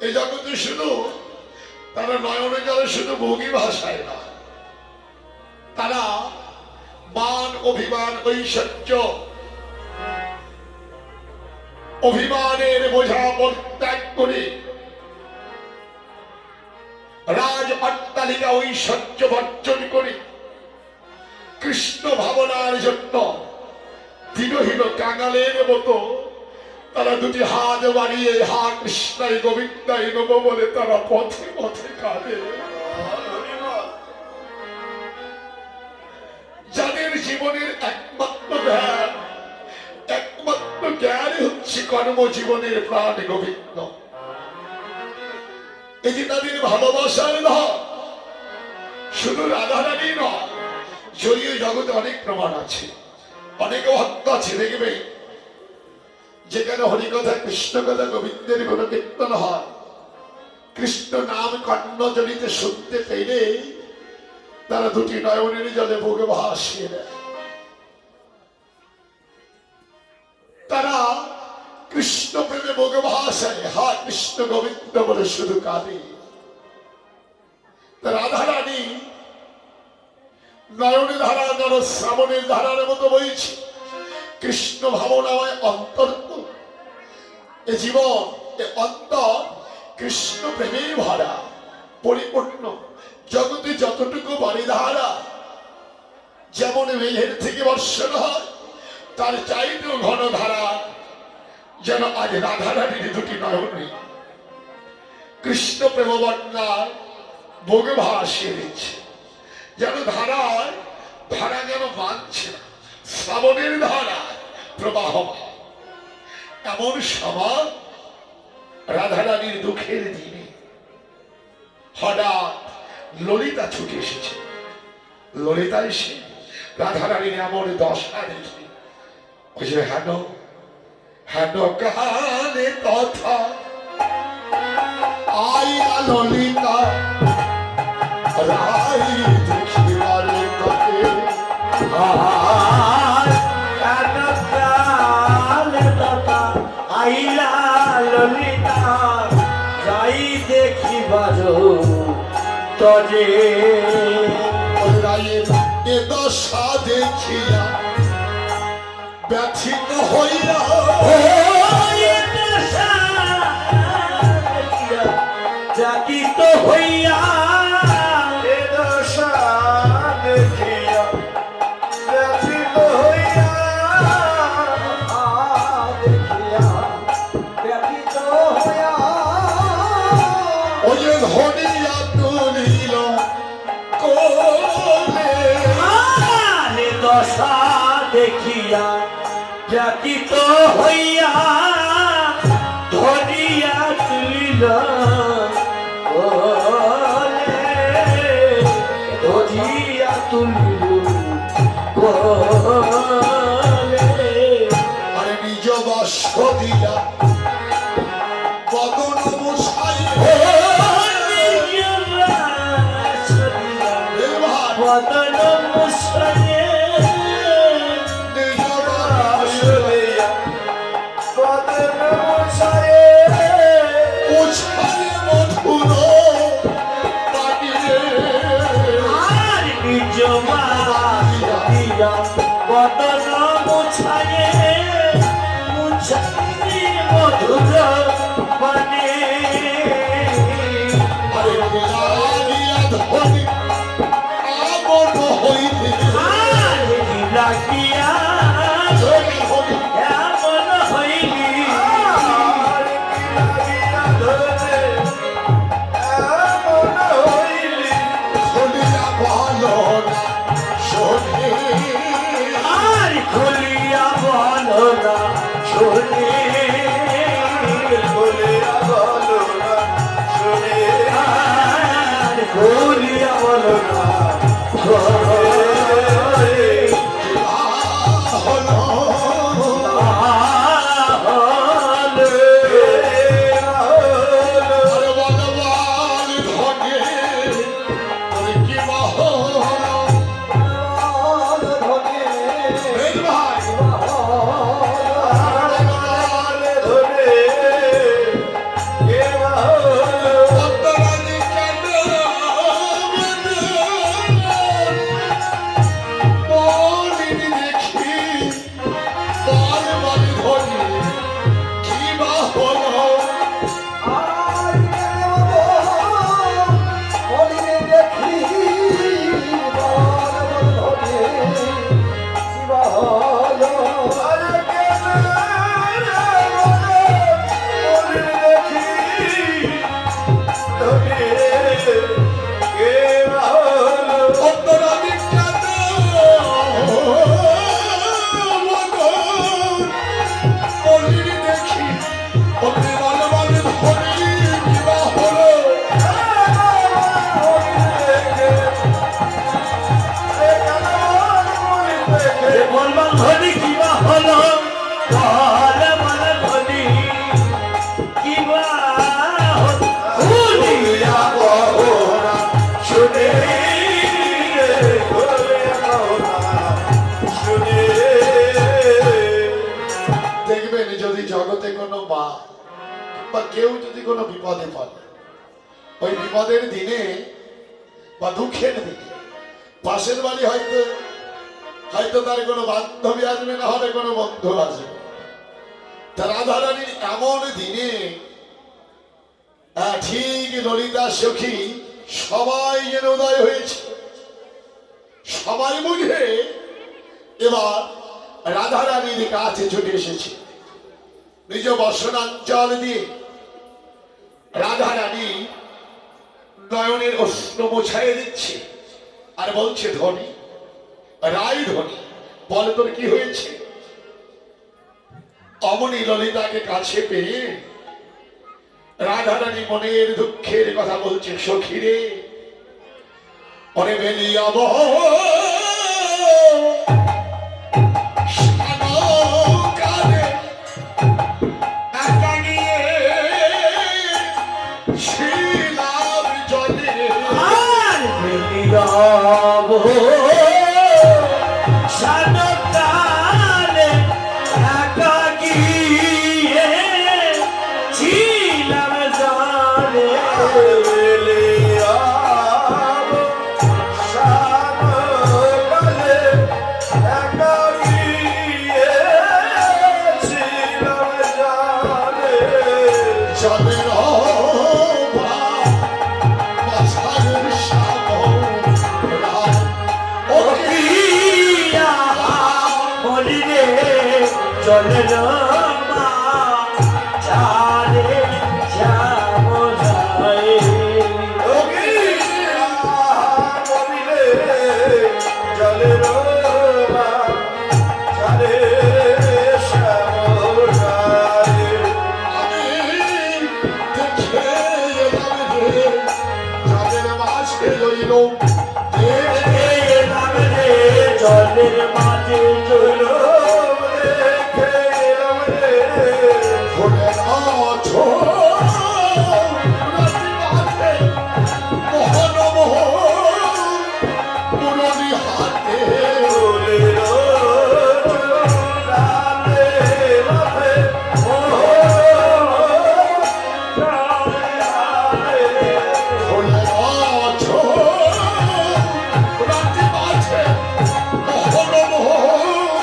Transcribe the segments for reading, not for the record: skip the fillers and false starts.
এই জগতে শুধু তারা নয়নে জলে শুধু ভোগী ভাষায় না, তারা মান অভিমান ঐশ্বর্য অভিমানের বোঝা পরিত্যাগ করে রাজ অট্টালিকা ঐশ্বর্য বর্জন করে কৃষ্ণ ভাবনার জন্য দিনহীন কাঙালের মতো তারা দুটি হাত বাড়িয়ে হা কৃষ্ণাই গোবিন্দাই নম বলে তারা পথে পথে কাঁদে। যাদের জীবনের একমাত্র ধ্যান, একমাত্র জ্ঞান হচ্ছে কর্মজীবনের প্রাণ গোবিন্দ, এই যে তাদের ভালোবাসার নয়, শুধু রাধারানী নয়, জড়িয়ে জগতে অনেক প্রমাণ আছে, অনেক ভক্ত আছে। দেখবে যেখানে হরিকথা কৃষ্ণ কথা গোবিন্দের কোন কীর্তন হয়, কৃষ্ণ নাম কর্ণজনিতে শুনতে পেলে তারা দুটি নয়নের জলে বুকে ভাসিয়ে দেয়। তারা কৃষ্ণ প্রেমে বুকে ভাসায়, হা কৃষ্ণ গোবিন্দ বলে শুধু কাঁদে। রাধারানী নয়নের ধারা যেন শ্রাবণের ধারার মতো বইছে, কৃষ্ণ ভাবনাময় অন্তর। এ জীবন এ অন্তর কৃষ্ণ প্রেমে ভরা পরিপূর্ণ। জগতে যতটুকু বারিধারা যেমন মেঘের থেকে বর্ষণ হয়, তার চাইতেও ঘন ধারা যেন আজ রাধারানীর দুটি নয়নে কৃষ্ণ প্রেম বন্যায় বুকে ভাসিয়ে দিচ্ছে। যেন ধারায় ধারা যেন বাঁধছে না, শ্রাবণের ধারা প্রবাহমান। এমন সময় রাধারানীর দুঃখের দিনে হঠাৎ ললিতা ছুটে এসেছে। ললিতা এসে রাধারানীর এমন দশা দেখে ওই যে হেন হেন কালে তথা আইয়া ললিতা রাই দেখিবারে তোকে আইলা ললিতা যাই দেখিবার তজে এ দশা দেখিয়া ব্যথিত হইয়া জাতিত হইয়া এ দশা দেখিয়া ব্যথিত হইয়া দেখিয়া ব্যথিত হইয়া ওই ধনিয়া তুলিল কোলে দশা দেখিয়া ব্যথিত হইয়া ধরিয়া তুলিল ধরিয়া তুলিল আরে নিজ বাস্ক দিয়া বদন মুছাইয়া বদন মুছাইয়া বদন মুছায়ে মুছায়ে মধুর মানে লাগিয়া এমন হইলি এমন হইলি শুনিয়া ভালো শোনে আর খুলিয়া বলো না শুনে খুলিয়া বলো না শুনে আর খুলিয়া বলো না কেউ যদি কোনো বিপদে পড়ে, ওই বিপদের দিনে বা দুঃখের দিনে পাশের বাড়ি হয়তো হয়তো তার কোনো বান্ধবী আসবে, না হলে কোনো বন্ধু আসবে। তা রাধারানীর এমন দিনে ঠিক ললিতা সখী সবাই যেন উদয় হয়েছে, সবাই বুঝে এবার রাধারানীর কাছে ছুটে এসেছে। নিজ বসনাঞ্চল দিয়ে রাধারানী নয়নের অশ্র মোছাইয়ে দিচ্ছে আর বলছে, ধনী রায় ধনী, বল তোর কি হয়েছে? অমনি ললিতাকে কাছে পেয়ে রাধারানী মনের দুঃখের কথা বলছে, সখী রে, পরে বেলিয়া বহ কানে একা গিয়ে ছিলাম জলে। আর বেলিয়াব সানকালে একা গিয়ে ছিলাম জলে। বেলিয়াব সানকালে একা গিয়ে ছিলাম জলে। জলের বাছার সাগরা ও প্রিয়া বলি রে চলের মা চারে যাব যায়। ও প্রিয়া বলি রে চলের মা চারে যাব যায়। আমি দেখে এলাম রে, জলের মাঝে রইল দেখে এলাম রে জলের মাঝে রইল। দেখে এলাম রে ফুলের আছো রাতি মাঝে মোহন মোহন মুরলি হাতে। ফুলের চূড়াতে মাথে ফুলের আছো রাতি মাঝে মোহন মোহন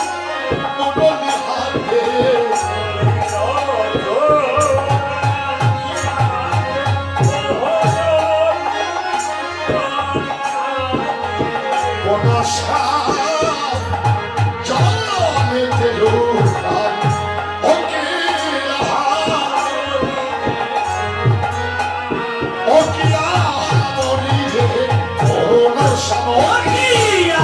মুরলি হাতে। বনসা জলেতে লুকাই ওকে মরি রে বনসা ওকিয়া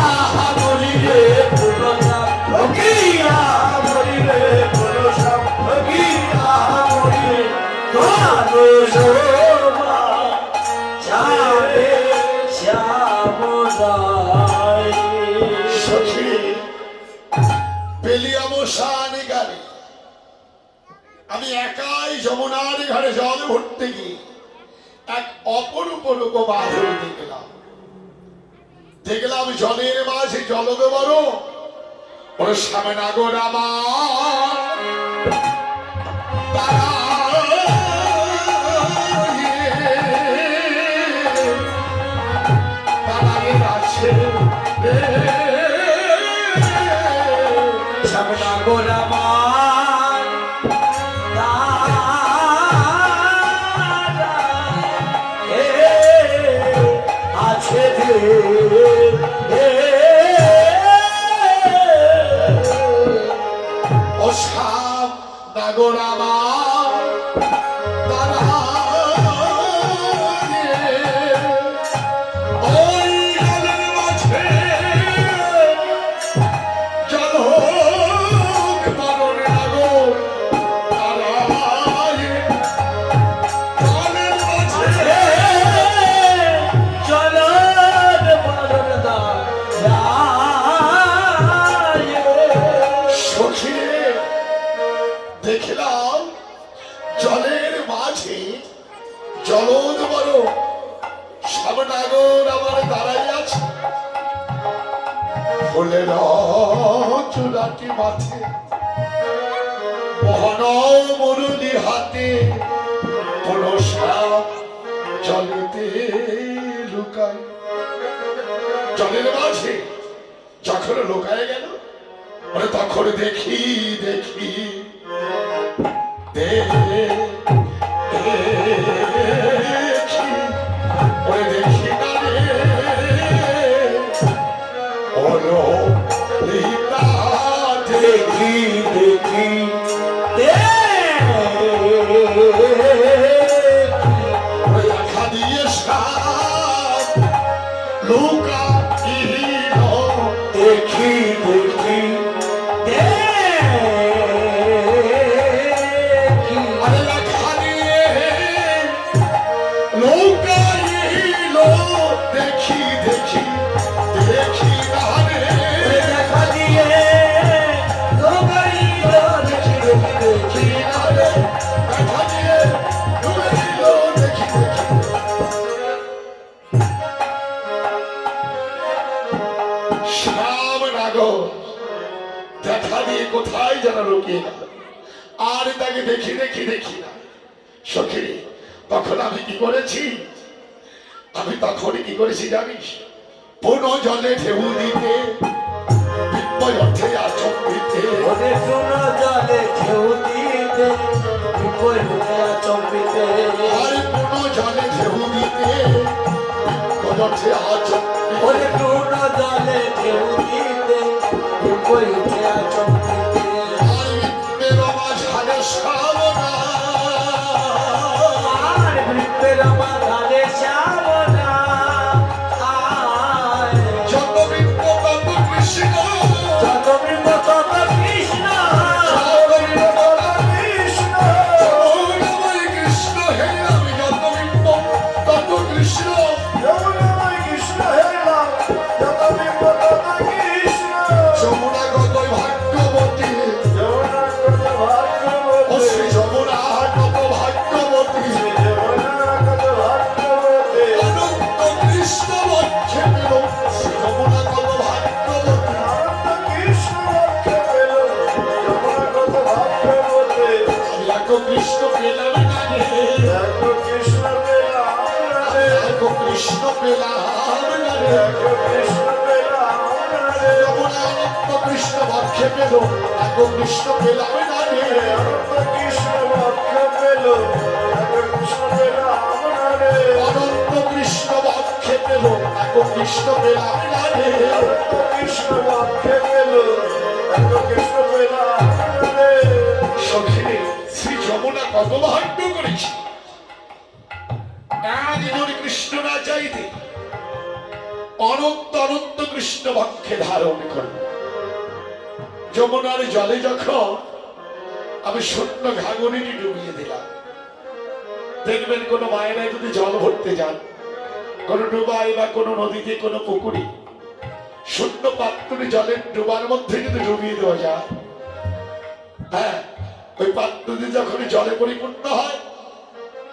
মরি রে পুরসা। ওকিয়া মরি রে পুরসা। ওকিয়া মরি রে তোমার শোভা চারে শ্যাম যায়। সখী পেলিয়া মশানি গাড়ি আমি একাই যমুনার ঘাটে জল ভরতে গিয়ে এক অপরূপ রূপ বাঁধন দেখলাম জলের মাঝে জলদবর ওর সামনে নাগর আমার আছে সামনা গোলামান আছে ও সাপ নাগর আমার ওই জলের মাঝে জলক বারণ নাগর তারায় জলের মাঝে চলন বলন দা সখী দেখলাম জলের মাঝে জলদ বড় সাবনাগর আমার দাঁড়াই আছে ফুলের চূড়াটি মাথে মোহন মুরলি হাতে জলেতে লুকায়। জলের মাঝে যখন লুকায় গেল, ওরে তখন দেখি দেখি দেখি ওরে দেখি না রে ওরো লিতা দেখি দেখি দেখা দিয়ে সাপ লুকা দেখি দেখি আরে দেখা দিয়ে লুকাইল দেখি দেখি দেখি না রে দেখা দিয়ে দেখি দেখি দেখি না রে দেখা দিয়ে লুকাইল দেখি দেখি শ্যাম নাগর দেখা দিয়ে কোথায় যেন লুকিয়ে গেল, আর তাকে দেখি দেখি দেখি না। সখী, তখন আমি কি করেছি? আমি তখনই কি করেছি জানিস? পুনঃ জলে ঢেউ দিতে, বিস্ময় অর্থে আচম্বিতে। ওরে শোনো জলে ঢেউ দিতে বিপদ চম্পিতে আরে পুনঃ জলে ঢেউ দিতে, বিস্ময় অর্থে আচম্বিতে। ওরে শোনো জলে ঢেউ দিতে বিপদ চম্পিতে আর বিপ্রের মাঝারে সাবনা, আর বৃত্তের মাথারে শ্যামনা যত বিপ্র তত কৃষ্ণ, যত বিপদ তত কৃষ্ণ যত বিপ্র তত কৃষ্ণ। যমুনাময় কৃষ্ণ হে আমি, যত বিপ্র তত কৃষ্ণ। যমুনা কত ভাগ্যবতী, ও শ্রী যমুনা কত ভাগ্যবতী। অনন্ত কৃষ্ণ লক্ষ্যে পেল, শ্রী যমুনা কত ভাগ্যবতী। আমি এক কৃষ্ণ পেলাম না রে, এক কৃষ্ণ পেলাম না রে। যমুনা অনন্ত কৃষ্ণ লক্ষ্যে পেল, এক কৃষ্ণ পেলাম না রে। অনন্ত কৃষ্ণ লক্ষ্যে পেল, এক কৃষ্ণ পেলাম না রে। সখী, শ্রী যমুনা কত ভাগ্য করেছে, একজন কৃষ্ণ না চাইতে অনন্ত অনন্ত কৃষ্ণ বক্ষে ধারণ করল। যমুনার জলে যখন আমি শূন্য ঘাগরিটি ডুবিয়ে দিলাম, দেখবেন কোন মায়েরা যদি জল ভরতে যান, কোন ডুবাই বা কোন নদীতে কোন পুকুরে, শূন্য পাত্রে জলের ডুবার মধ্যে যদি ডুবিয়ে দেওয়া যায়, হ্যাঁ, ওই পাত্রটি যখন জলে পরিপূর্ণ হয়,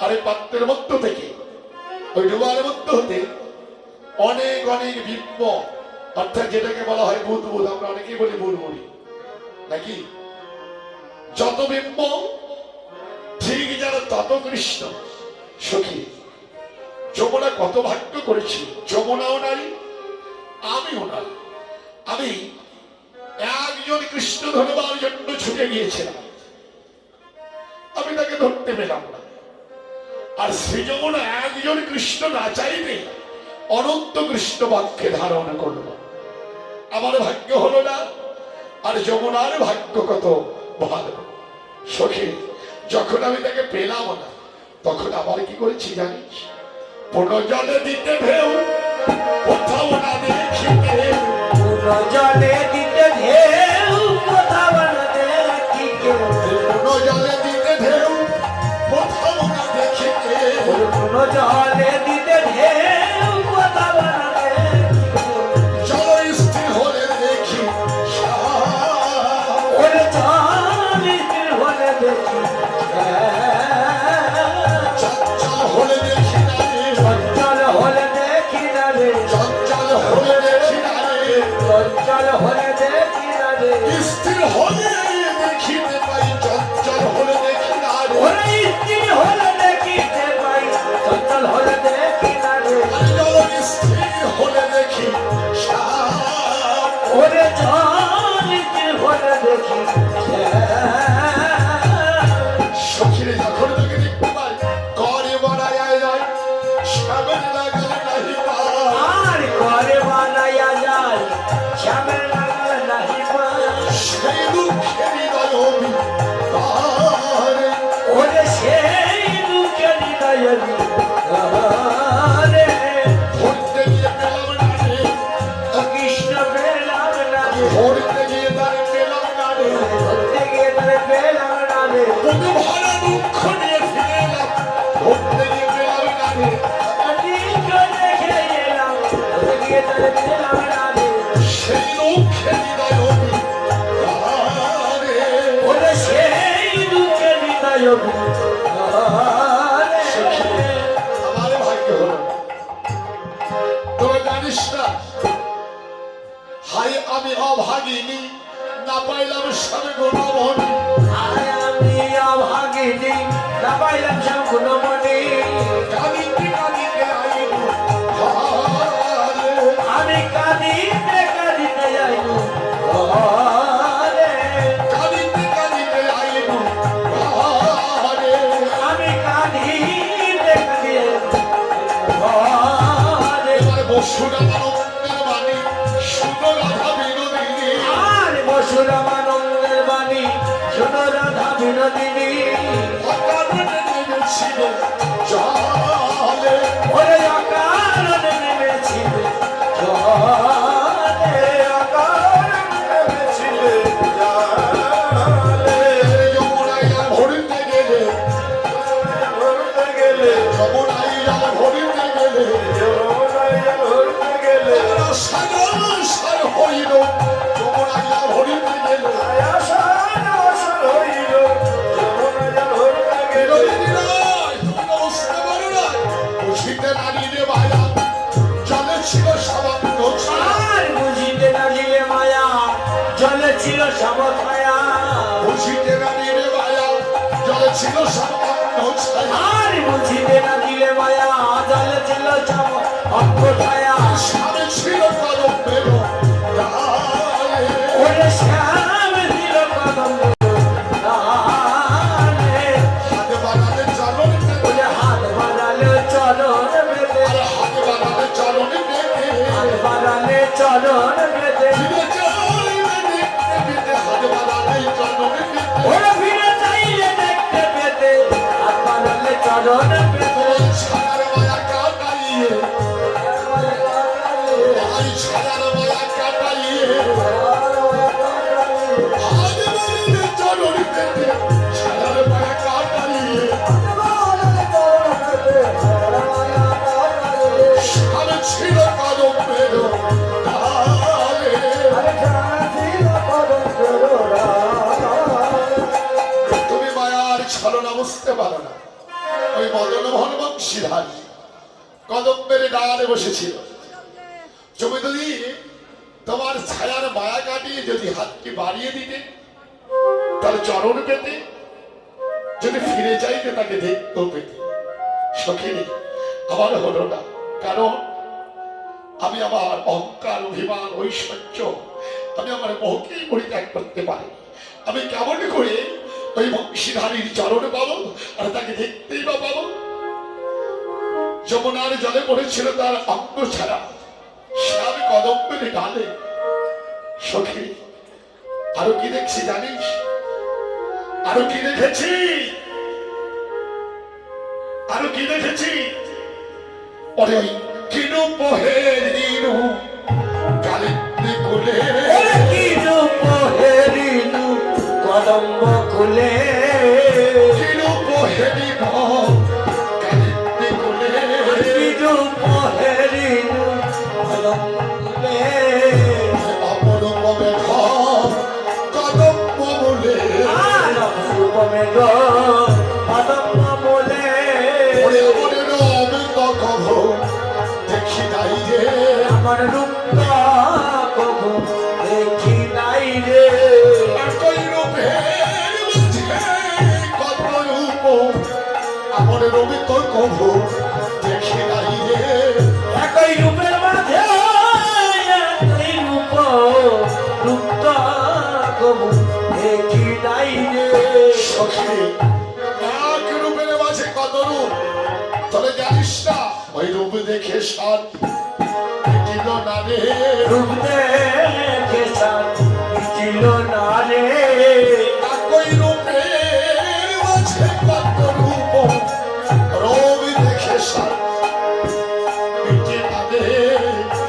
আর এই পাত্রের মধ্য থেকে ওই ডুবার মধ্য হতে অনেক অনেক বিম্ব, অর্থাৎ যেটাকে বলা হয় বুদবুদ, আমরা অনেকেই বলি বুড়বুড়ি নাকি, যত বিম্ব ঠিক যেন তত কৃষ্ণ। সখী, যমুনা কত ভাগ্য করেছি, যমুনাও নারী আমিও নারী। আমি একজন কৃষ্ণ ধরবার জন্য ছুটে গিয়েছিলাম, আমি তাকে ধরতে পেলাম না। আর শ্রী যমুনা একজন কৃষ্ণ না চাইবে অনন্ত কৃষ্ণ বাক্যে ধারণ করল। আমার ভাগ্য হলো না, আর যমুনার ভাগ্য কত ভালো। সখী, যখন আমি তাকে পেলাম না, তখন আবার কি করেছি জানিস? পুনর্জলে দিতে ঢেউ কোথাও না দেখিতে, জলে দিতে ঢেউ কোথাও না দেখি কেউ, পুনর্জলে দিতে ঢেউ কোথাও না দেখিতে। কোন জলে দিতে ঢেউ কোথাও না দেখি কেউ, জল স্থির হলে দেখি ওরে জল স্থির হলে দেখি চঞ্চল হলে দেখি না রে, চঞ্চল হলে দেখি না রে, চঞ্চল হলে দেখি না রে। চঞ্চল হলে দেখি না রে, স্থির হলে দেখিতে পাই, চঞ্চল হলে দেখি না রে। ওরে স্থির হলে দেখিতে পাই, চঞ্চল হলে শ্যামের লাগাল নাহি পায় সেই দুঃখে হৃদয় তারে ওরে সেই দুঃখে হৃদয় রে ধরতে গিয়ে পেলাম না রে কৃষ্ণ পেলাম না রে ধরতে গিয়ে তারে পেলাম না রে ধরতে গিয়ে তারে পেলাম না রে বুকে ভরা দুঃখ নিয়ে ফিরে এলাম ধরতে গিয়ে পেলাম না রে কৃষ্ণ দেখে এলাম ধরতে গিয়ে তারে পেলাম না রে সেই দুঃখে হৃদয় তারে ওরে সেই দুঃখে হৃদয় রে আমার ভাগ্য হলো তোরা জানিস না হাই আমি অভাগিনী না পাইলাম স্বামী গুণমণি আয় আমি অভাগিনী না পাইলাম সব গুণমণি কাঁদিতে কাঁদিতে আইব হারে আমি কাঁদিতে কাঁদিতে যাইব ঘরে কাঁদিতে কাঁদিতে আইব হারে আমি কাঁদিতে কাঁদিতে ঘরে এবার বসুরা মানন্দের বাণী শুনো রাধা বিনোদিনী আর বসুরামানন্দের বাণী শোনো রাধা বিনোদিনী অকারণে নেমেছিল জলে ওরে অকারণে নেমেছিলে জলে অকারণে নেমেছিলে জলে যমুনায় আর ভরিতে গেলে ধরতে গেলে যমুনায় আর ভরিতে গেলে ধরতে গেলে সাগর সার হইল যমুনায় আর ভরিতে গেলে আয়াসান আসল হইল যমুনা ধরতে গেলে বিনোদিনী রায়, তুমি তো বুঝতে পারো না। বুঝিতে নারীরে মায়া, জলে ছিল সামান্য ছায়া। আর বুঝিতে না দিলে মায়া জলে ছিল সমথায়া বুঝিতে নারীরে মায়া, জলে ছিল সামান্য ছায়া। আর বুঝিতে না দিলে মায়া জলে ছিল সমথায়া স্বামী ছিল কলমের ডালে। ওরে শ্যাম দিল কদম ডালে হাত বানালে চরণ পেতে, ওরে হাত বাড়ালে চরণ পেতে আর হাত বানালে চরণ পেতে। হাত বাড়ালে চরণ পেতে ফিরে যাইবে দেখতে পেতে, হাত বানালে চরণ পেতে। ওরে ফিরে চাইলে দেখতে পেতে হাত বাড়ালে চরণ পেতে ওই ছায়ার মায়া কাটাইয়ে, ওই ছায়ার মায়া কাটাইয়ে, হাত বানালে চরণ পেতে, ছায়ার মায়া কাটাইয়ে। স্বামী ছিল কলমের ডালে। তুমি মায়ার ছলনা বুঝতে পারো না। ওই মদনমোহন বংশীধারী কদম্বের ডালে বসেছিল। তুমি যদি তোমার ছায়ার মায়া কাটিয়ে যদি হাতটি বাড়িয়ে দিতে, তার চরণ পেতে, যদি ফিরে যাইতে তাকে দেখতেও পেতে। সখিনী আমার হলো না, কারণ আমি আমার অহংকার অভিমান ঐশ্বর্য আমি আমার মোহকেই পরিত্যাগ করতে পারি। আমি কেমন করে ওই বংশীধারীর চরণ পাবো আর তাকে দেখতেই বা পাবো? যমুনার জলে পড়েছিল তার অঙ্গ ছাড়া, সে আমি কদম্বের ডালে। সখী আরো কি দেখছি জানিস? আরো কি দেখেছি? আরো কি দেখেছি? ওরে ওই কিনু পোহের দিনু কালিন্দে কোলে, ওরে কি রূপ হেরিনু কদম্ব কুলে কিনু পোহের দিনু কালিন্দে কোলে। কি রূপ হেরিনু কদম্ব কুলে অপরূপ মেঘ কদম্ব বলে, আর রূপ মেঘ কদম্ব বলে ওরে ওরে রমিত কভ দেখি নাই রে। আমার রূপ কবু দেখি নাই রে একই রূপের মাঝে কত রূপ, আমার রমিত কভ দেখি নাই রে। একই রূপের মাঝে একই রূপ রূপ কবু দেখি নাই রে সখী এক রূপের মাঝে কত রূপ, তবে জানিস না ওই রূপ দেখে সাত দিল না রে। পাবে রূপ দেখে সার ছিল না রে একই রূপের মাঝে কত রূপ রবি দেখে সার মিটে পাবে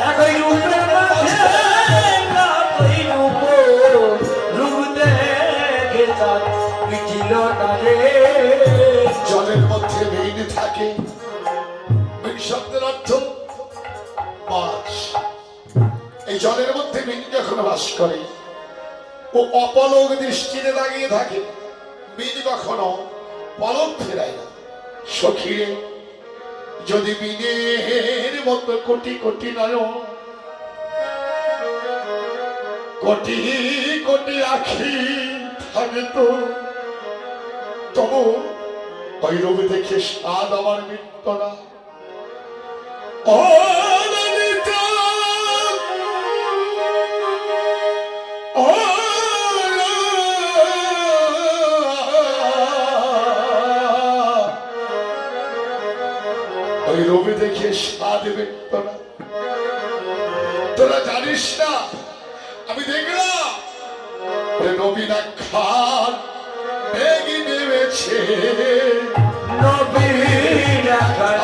একই রূপের মাঝে একই রূপ রূপ দেখে সার ছিল না রে জলের মধ্যে মেইন থাকে মেইন শব্দের অর্থ মাছ। এই জলের মধ্যে মেইন যখন বাস করে ও অপলক দৃষ্টিতে দাঁড়িয়ে থাকে, মিন কখনো পলক ফেরায় না। সখীরে যদি মিনের মতো কোটি কোটি নয়ন কোটি কোটি আখি থাকে তো তবু ওই রবি দেখে স্বাদ আমার মিটত না। ও ললিতা, ও ওই রবি দেখে স্বাদ মিটত না। তোরা জানিস না আমি দেখলাম নবীনা খান মেঘি নেমেছে, নবীন আকার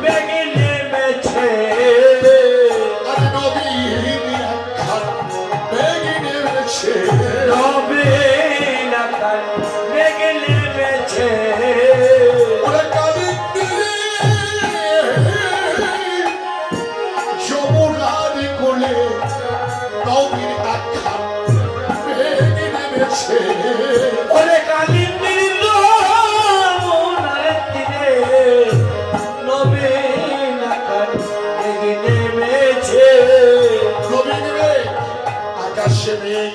মেঘে নেমেছে আর নবীন খান মেঘি নেমেছে, নবীন আকার মেঘে নেমেছে ওরা কাদের দিলে যমুনার কোলে নবীন খান মেঘি নেমেছে, ওরে কালিন্দির যমুনার তীরে নবীন আকার মেঘে নেমেছে নবী নেমে আকাশে মেঘ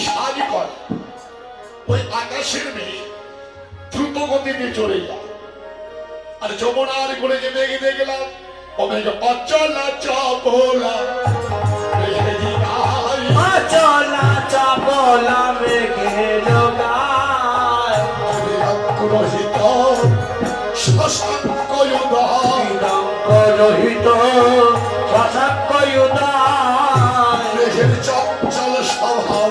সারি করে, ওই আকাশের মেঘ দ্রুত গতিতে চলে যায়। আর যমুনার কোলে যে মেঘ দেখলাম ও মেঘ অচলা চপলা মেঘে দিনাই চলা চাপলা মেঘে লোকায় রহিত শশাঙ্ক উদয় বিরঙ্গ রহিত শশাঙ্ক উদয় মেঘের চঞ্চল স্বভাব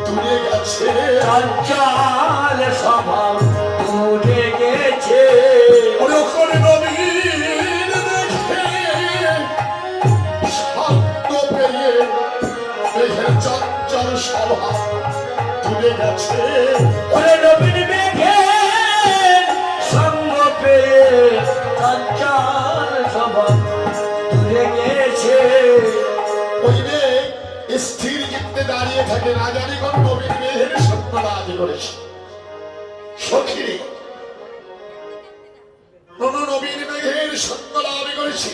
দূরে গেছে, চঞ্চল স্বভাব দূরে গেছে ওরে ওখানে নবীন দেখে শান্ত পেয়ে মেঘের চঞ্চল স্বভাব দূরে গেছে, ওরে নবীন মেঘে সঙ্গ পেয়ে চঞ্চল স্বভাব দূরে গেছে ওই মেঘ স্থির চিত্তে দাঁড়িয়ে থাকে, না জানি কোন নবীন মেঘের সত্য আদি করেছে। সখী কোন নবীন মেঘের সত্য লাভ করেছে,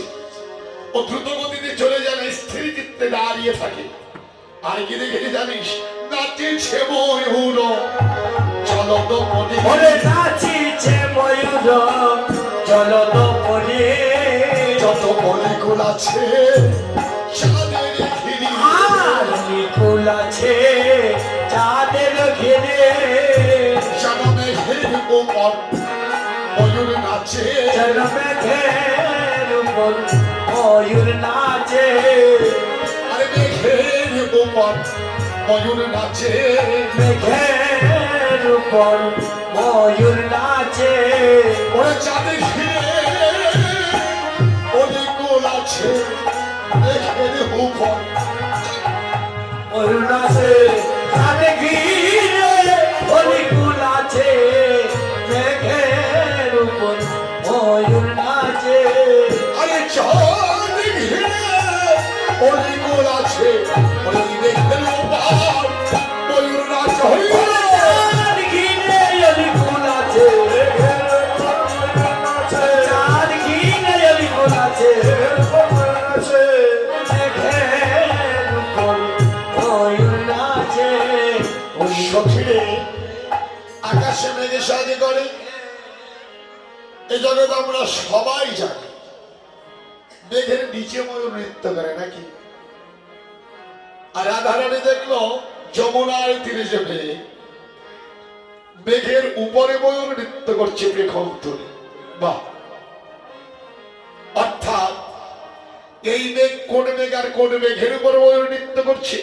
ও দ্রুত গতিতে চলে যায়, স্থির চিত্তে দাঁড়িয়ে থাকে। আর কি দেখে জানিস নাচেছে ময়ূর চলদ মনে, ওরে নাচিছে ময়ূর চলদ পরে যত মলিকুল আছে চাঁদের ঘিরি, আর নিকুল আছে চাঁদের ঘিরে যেন মেঘের উপর ময়ূর নাচে, যেন মেঘের উপর ময়ূর নাচে আরে মেঘের উপর ময়ূর নাচে, মেঘের উপর ময়ূর নাচে ওরা চাঁদের ঘিরে মলিকুল আছে মেঘের উপর, ময়ূর নাচে চাঁদে ঘিরে অলিকুল আছে মেঘের উপর ময়ূর নাচে আরে চাঁদ ঘিরে মলিকুল আছে ওই মেঘের উপর ময়ূর নাচে, চাঁদ ঘিরে অলিকুল আছে চাঁদ ঘিরে অলিকুল আছে মেঘের উপর ময়ূর নাচে সখীরে আকাশে মেঘে সাজি করে, এই জগৎ আমরা সবাই জানি মেঘের নিচে ময়ূর নৃত্য করে নাকি। আর রাধারানী দেখলো যমুনার তীরে যে মেঘ, মেঘের উপরে ময়ূর নৃত্য করছে পেখম তুলে, বাহ। অর্থাৎ এই মেঘ কোন মেঘ আর কোন মেঘের উপর ময়ূর নৃত্য করছে?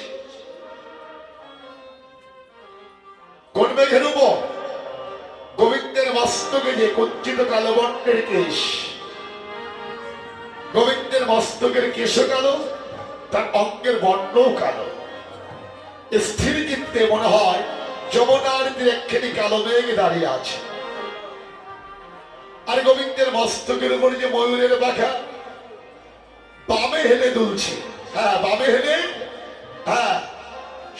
কোন মেঘের উপর? গোবিন্দের মস্তকে যে কুঞ্চিত কালো বর্ণের কেশ, গোবিন্দের মস্তকের কেশ কালো, তার অঙ্গের বর্ণও কালো। স্থির চিত্তে মনে হয় যমুনার তীরে একখানি কালো মেঘ দাঁড়িয়ে আছে। আর গোবিন্দের মস্তকের উপর যে ময়ূরের পাখা বামে হেলে দুলছে, হ্যাঁ বামে হেলে, হ্যাঁ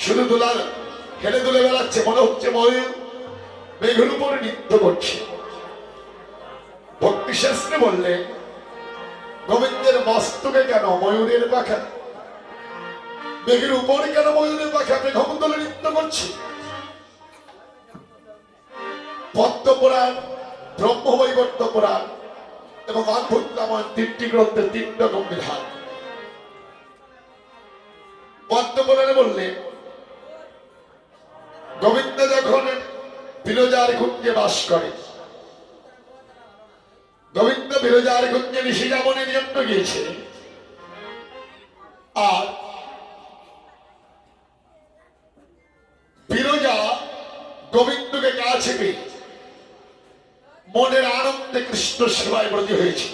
শুধু দুলার হেলে দুলে বেড়াচ্ছে, মনে হচ্ছে ময়ূর মেঘের উপরে নৃত্য করছে। ভক্তি শাস্ত্রে বললে গোবিন্দের মস্তকে কেন ময়ূরের পাখা, মেঘের উপরে কেন ময়ূরের পাখা মেঘমণ্ডলে নৃত্য করছে? পদ্মপুরাণ, ব্রহ্মবৈবর্ত পুরাণ এবং অদ্ভুত রামায়ণ তিনটি গ্রন্থের তিন রকম বিধান। পদ্মপুরাণে বললে গোবিন্দ যখন বিরজার কুঞ্জে বাস করে, গোবিন্দ বিরজার কুঞ্জে ঋষি যাপনের জন্য গিয়েছে, আর বিরজা গোবিন্দকে কাছে পেয়ে মনের আনন্দে কৃষ্ণ সেবায় ব্রতী হয়েছে।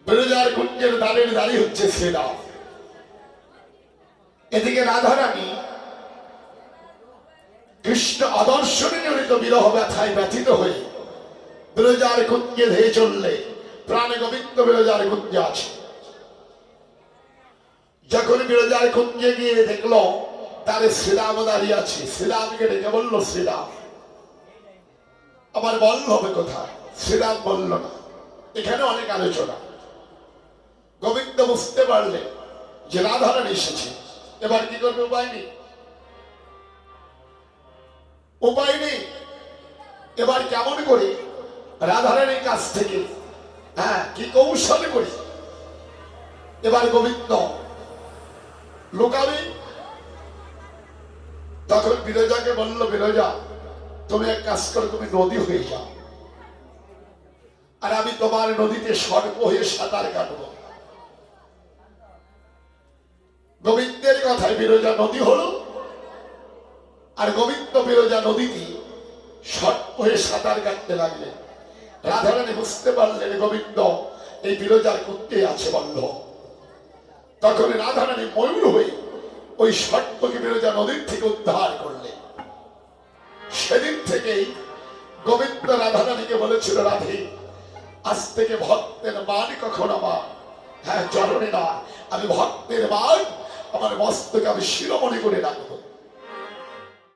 বিরজার কুঞ্জের দ্বারের দাঁড়িয়ে হচ্ছে শ্রীরাম। এদিকে রাধারানী কৃষ্ণ আদর্শনে জড়িত বিরহ ব্যথায় ব্যথিত হয়ে বিরজার কুঞ্জে ধেয়ে চললে প্রাণে গোবিন্দ বিরজার কুঞ্জে আছে। যখন বিরজার কুঞ্জে গিয়ে দেখলো তারে শ্রীরাম দাঁড়িয়ে আছে, শ্রীরামকে ডেকে বলল, শ্রীরাম আমার বল্লভে কোথায়? শ্রীরাম বলল না। এখানে অনেক আলোচনা। গোবিন্দ বুঝতে পারলে যে রাধারানী এসেছে, এবার কি করবে? উপায় নেই, উপায় নেই। এবার কেমন করে রাধারানীর কাছ থেকে, হ্যাঁ কি কৌশলে করি এবার গোবিন্দ লুকাবে? তখন বিরজাকে বলল, বিরজা তুমি এক কাজ করো, তুমি নদী হয়ে যাও, আর আমি তোমার নদীতে সর্প হয়ে সাঁতার কাটবো। গোবিন্দের কথায় বিরজা নদী হলো, আর গোবিন্দ বিরজা নদীতে সর্প হয়ে সাঁতার কাটতে লাগলেন। রাধারানী বুঝতে পারলেন গোবিন্দ এই বিরজার কুঞ্জে আছে বলল। তখন রাধারানী ময়ূর হয়ে ওই সর্পকে বিরজা নদীর থেকে উদ্ধার করলেন। সেদিন থেকেই গোবিন্দ রাধারানীকে বলেছিল, রাধে আজ থেকে ভক্তের মান কখন আমার, হ্যাঁ চরণে না, আমি ভক্তের মান আমার মস্তকে আমি শিরোমণি করে রাখবো।